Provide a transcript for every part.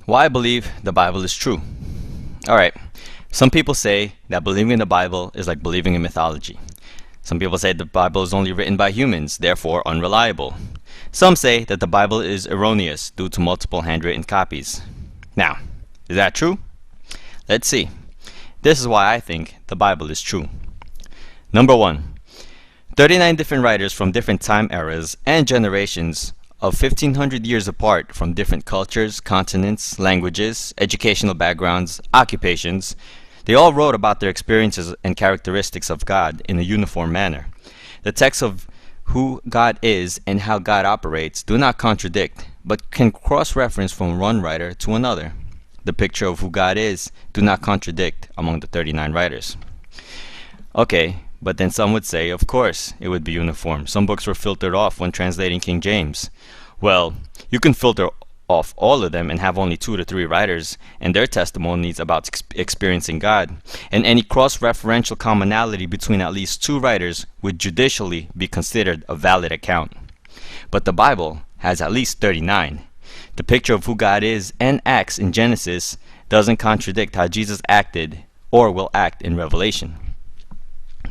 Why I believe the Bible is true. Alright, some people say that believing in the Bible is like believing in mythology. Some people say the Bible is only written by humans, therefore unreliable. Some say that the Bible is erroneous due to multiple handwritten copies. Now, is that true? Let's see. This is why I think the Bible is true. Number 1. 39 different writers from different time eras and generations of 1500 years apart from different cultures, continents, languages, educational backgrounds, occupations. They all wrote about their experiences and characteristics of God in a uniform manner. The texts of who God is and how God operates do not contradict, but can cross-reference from one writer to another. The picture of who God is do not contradict among the 39 writers. Okay, but then some would say, of course, it would be uniform. Some books were filtered off when translating King James. Well, you can filter off all of them and have only 2 to 3 writers and their testimonies about experiencing God, and any cross-referential commonality between at least 2 writers would judicially be considered a valid account. But the Bible has at least 39. The picture of who God is and acts in Genesis doesn't contradict how Jesus acted or will act in Revelation.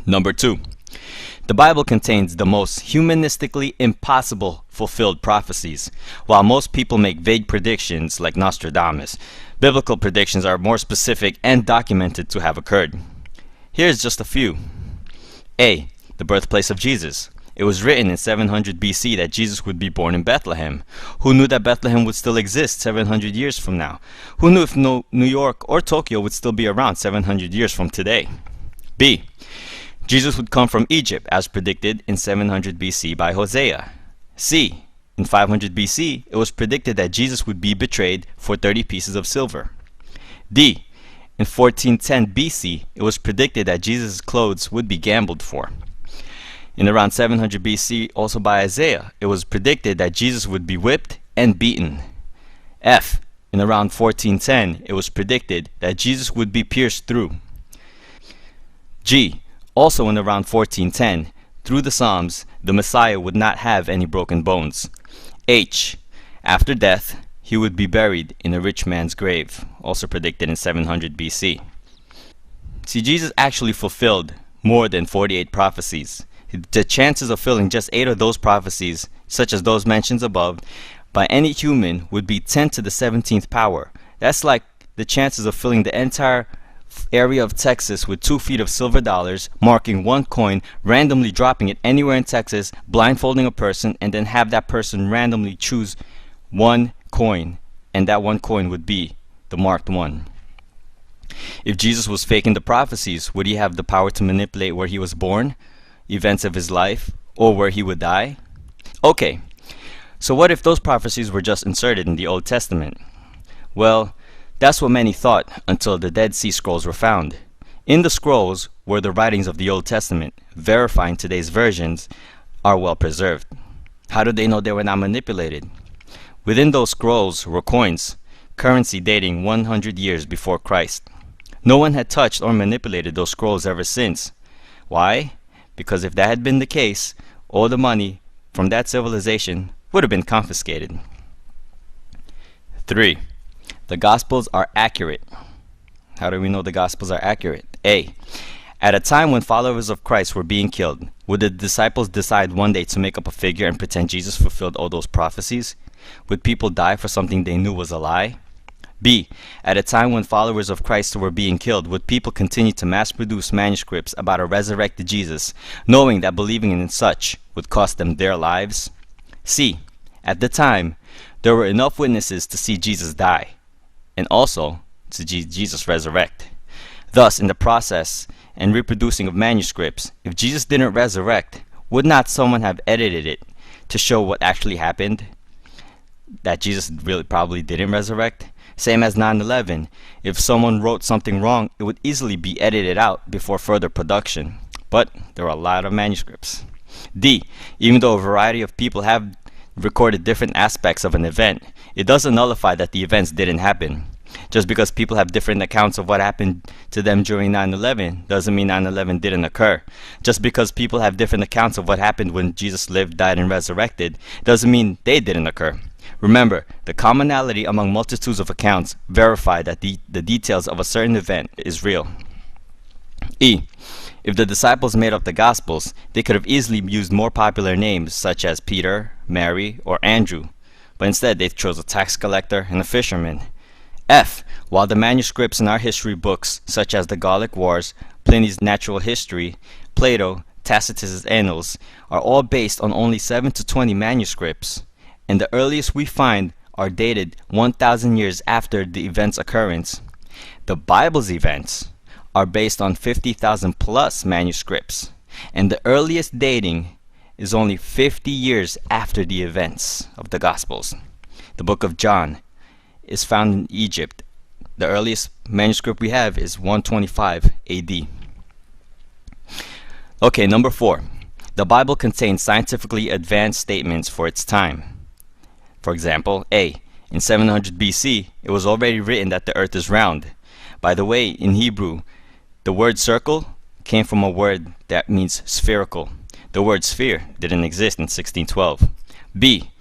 Number 2. The Bible contains the most humanistically impossible fulfilled prophecies. While most people make vague predictions like Nostradamus, biblical predictions are more specific and documented to have occurred. Here's just a few. A. The birthplace of Jesus. It was written in 700 BC that Jesus would be born in Bethlehem. Who knew that Bethlehem would still exist 700 years from now? Who knew if New York or Tokyo would still be around 700 years from today? B. Jesus would come from Egypt as predicted in 700 BC by Hosea. C. In 500 BC, it was predicted that Jesus would be betrayed for 30 pieces of silver. D. In 1410 BC, it was predicted that Jesus' clothes would be gambled for. In around 700 BC, also by Isaiah, it was predicted that Jesus would be whipped and beaten. F. In around 1410, it was predicted that Jesus would be pierced through. G. Also in around 1410, through the Psalms, the Messiah would not have any broken bones. H. After death, he would be buried in a rich man's grave, also predicted in 700 BC. See, Jesus actually fulfilled more than 48 prophecies. The chances of filling just 8 of those prophecies, such as those mentioned above, by any human would be 10 to the 17th power. That's like the chances of filling the entire area of Texas with 2 feet of silver dollars, marking one coin, randomly dropping it anywhere in Texas, blindfolding a person, and then have that person randomly choose one coin, and that one coin would be the marked one. If Jesus was faking the prophecies, would he have the power to manipulate where he was born, events of his life, or where he would die? Okay, so what if those prophecies were just inserted in the Old Testament? Well, that's what many thought until the Dead Sea Scrolls were found. In the scrolls were the writings of the Old Testament, verifying today's versions are well preserved. How did they know they were not manipulated? Within those scrolls were coins, currency dating 100 years before Christ. No one had touched or manipulated those scrolls ever since. Why? Because if that had been the case, all the money from that civilization would have been confiscated. 3. The Gospels are accurate. How do we know the Gospels are accurate? A. At a time when followers of Christ were being killed, would the disciples decide one day to make up a figure and pretend Jesus fulfilled all those prophecies? Would people die for something they knew was a lie? B. At a time when followers of Christ were being killed, would people continue to mass-produce manuscripts about a resurrected Jesus, knowing that believing in such would cost them their lives? C. At the time, there were enough witnesses to see Jesus die, and also to Jesus resurrect. Thus, in the process and reproducing of manuscripts, if Jesus didn't resurrect, would not someone have edited it to show what actually happened? That Jesus really probably didn't resurrect? Same as 9/11. If someone wrote something wrong, it would easily be edited out before further production. But there are a lot of manuscripts. D. Even though a variety of people have recorded different aspects of an event, it doesn't nullify that the events didn't happen. Just because people have different accounts of what happened to them during 9/11 doesn't mean 9/11 didn't occur. Just because people have different accounts of what happened when Jesus lived, died, and resurrected doesn't mean they didn't occur. Remember, the commonality among multitudes of accounts verify that the details of a certain event is real. E. If the disciples made up the Gospels, they could have easily used more popular names such as Peter, Mary, or Andrew, but instead they chose a tax collector and a fisherman. F. While the manuscripts in our history books, such as the Gallic Wars, Pliny's Natural History, Plato, Tacitus's Annals, are all based on only 7 to 20 manuscripts, and the earliest we find are dated 1,000 years after the event's occurrence, the Bible's events are based on 50,000 plus manuscripts, and the earliest dating is only 50 years after the events of the Gospels. The book of John is found in Egypt. The earliest manuscript we have is 125 AD. Okay, number 4. The Bible contains scientifically advanced statements for its time. For example, A. In 700 BC, it was already written that the earth is round. By the way, in Hebrew, the word circle came from a word that means spherical. The word sphere didn't exist in 1612. B.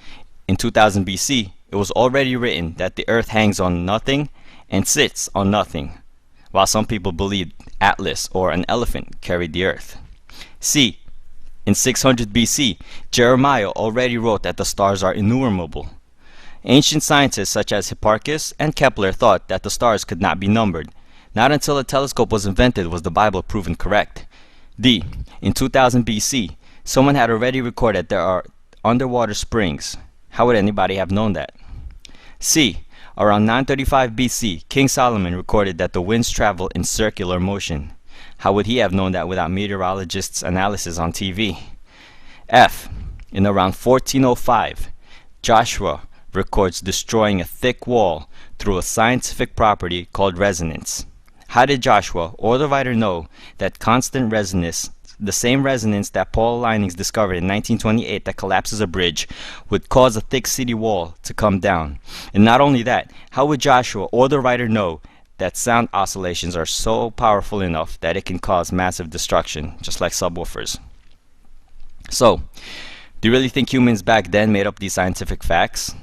In 2000 BC, it was already written that the earth hangs on nothing and sits on nothing, while some people believed Atlas or an elephant carried the earth. C. In 600 BC, Jeremiah already wrote that the stars are innumerable. Ancient scientists such as Hipparchus and Kepler thought that the stars could not be numbered. Not until a telescope was invented was the Bible proven correct. D. In 2000 BC, someone had already recorded there are underwater springs. How would anybody have known that? C. Around 935 BC, King Solomon recorded that the winds travel in circular motion. How would he have known that without meteorologists' analysis on TV? F. In around 1405, Joshua records destroying a thick wall through a scientific property called resonance. How did Joshua or the writer know that constant resonance, the same resonance that Paul Linings discovered in 1928 that collapses a bridge, would cause a thick city wall to come down? And not only that, how would Joshua or the writer know that sound oscillations are so powerful enough that it can cause massive destruction, just like subwoofers? So, do you really think humans back then made up these scientific facts?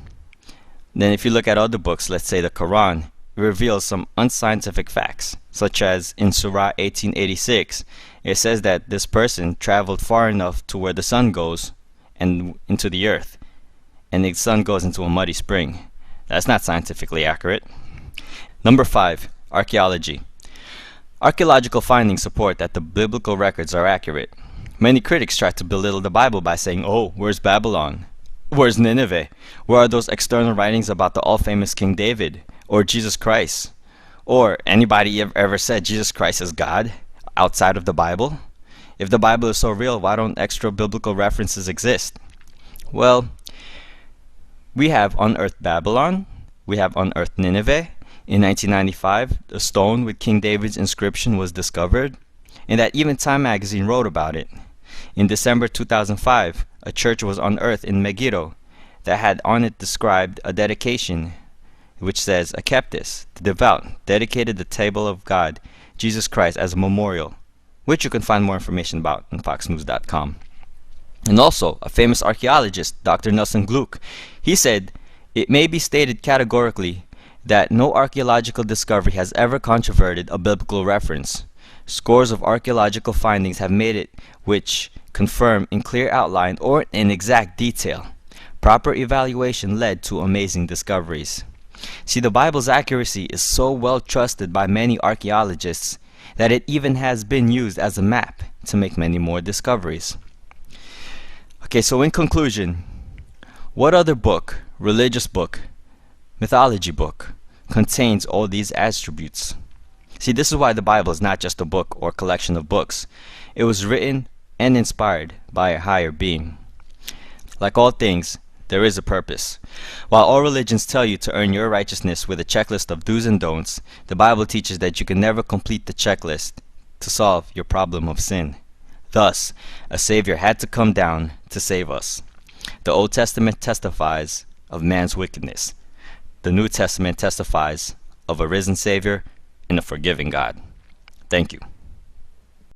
Then if you look at other books, let's say the Quran, it reveals some unscientific facts, such as in Surah 1886, it says that this person traveled far enough to where the sun goes and into the earth, and the sun goes into a muddy spring. That's not scientifically accurate. Number 5. Archaeology. Archaeological findings support that the biblical records are accurate. Many critics try to belittle the Bible by saying, "Oh, where's Babylon? Where's Nineveh? Where are those external writings about the all-famous King David? Or Jesus Christ? Or anybody ever said Jesus Christ is God outside of the Bible? If the Bible is so real, why don't extra biblical references exist?" Well, we have unearthed Babylon. We have unearthed Nineveh. In 1995, a stone with King David's inscription was discovered, and that even Time magazine wrote about it. In December 2005, a church was unearthed in Megiddo that had on it described a dedication which says, "Akeptis, the devout, dedicated the table of God, Jesus Christ, as a memorial," which you can find more information about on foxnews.com. And also, a famous archaeologist, Dr. Nelson Gluck, he said, "It may be stated categorically that no archaeological discovery has ever controverted a biblical reference. Scores of archaeological findings have made it which confirm in clear outline or in exact detail. Proper evaluation led to amazing discoveries." See, the Bible's accuracy is so well trusted by many archaeologists that it even has been used as a map to make many more discoveries. Okay, so in conclusion, what other book, religious book, mythology book, contains all these attributes? See, this is why the Bible is not just a book or collection of books. It was written and inspired by a higher being. Like all things, there is a purpose. While all religions tell you to earn your righteousness with a checklist of do's and don'ts, the Bible teaches that you can never complete the checklist to solve your problem of sin. Thus, a Savior had to come down to save us. The Old Testament testifies of man's wickedness. The New Testament testifies of a risen Savior and a forgiving God. Thank you.